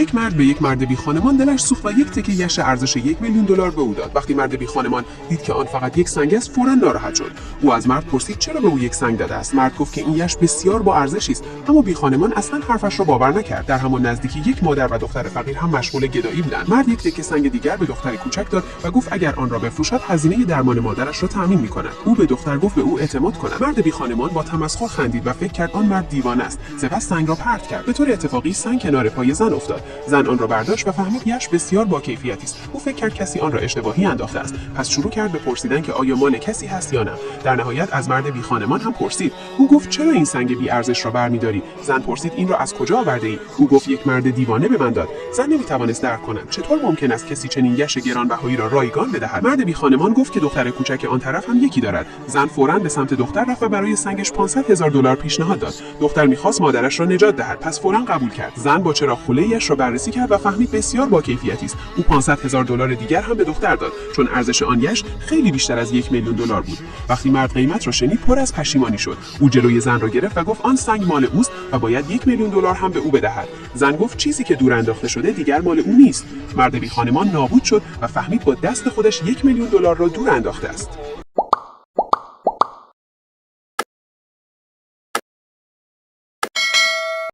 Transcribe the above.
یک مرد به یک مرد بی خانمان دلش سوخت و یک تکه یش ارزش 1 میلیون دلار به او داد. وقتی مرد بی خانمان دید که آن فقط یک سنگ است، فوراً ناراحت شد. او از مرد پرسید چرا به او یک سنگ داده است. مرد گفت که این یش بسیار با ارزشی است، اما بی خانمان اصلا حرفش را باور نکرد. در همان نزدیکی یک مادر و دختر فقیر هم مشغول گدایی بودند. مرد یک تکه سنگ دیگر به دختر کوچک داد و گفت اگر آن را بفروشد هزینه درمان مادرش را تامین می‌کند. او به دختر گفت به او اعتماد کند. مرد بی خانمان با تمسخر خندید و فکر کرد آن مرد دیوانه است. سپس سنگ را پرت کرد. به طور اتفاقی سنگ کنار پای زن افتاد. زن آن را برداشت و فهمید یش بسیار با کیفیتی است. او فکر کرد کسی آن را اشتباهی انداخته است. پس شروع کرد به پرسیدن که آیا مال کسی هست یا نه. در نهایت از مرد بی خانمان هم پرسید. او گفت چرا این سنگ بی ارزش را برمی‌داری؟ زن پرسید این را از کجا آورده‌ای؟ او گفت یک مرد دیوانه به من داد. زن نمی‌توانست درک کند چطور ممکن است کسی چنین یش گرانبهایی را رایگان بدهد. مرد بی خانمان گفت که دختر کوچک آن طرف هم یکی دارد. زن فوراً به سمت دختر رفت و برای سنگش 500,000 دلار پیشنهاد داد. دختر می‌خواست مادرش را نجات دهد، پس فوراً قبول کرد. زن با چراغ‌خوله‌ایش را بررسی کرد و فهمید بسیار با کیفیتی است. او 500,000 دلار دیگر هم به دختر داد، چون ارزش آن یش خیلی بیشتر از 1 میلیون دلار بود. وقتی مرد قیمت را شنید، پر از پشیمانی شد. او جلوی زن را گرفت و گفت آن سنگ مال اوست و باید 1 میلیون دلار هم به او بدهد. زن گفت چیزی که دور انداخته شده دیگر مال او نیست. مرد بی خانمان نابود شد و فهمید با دست خودش 1 میلیون دلار را دور انداخته است.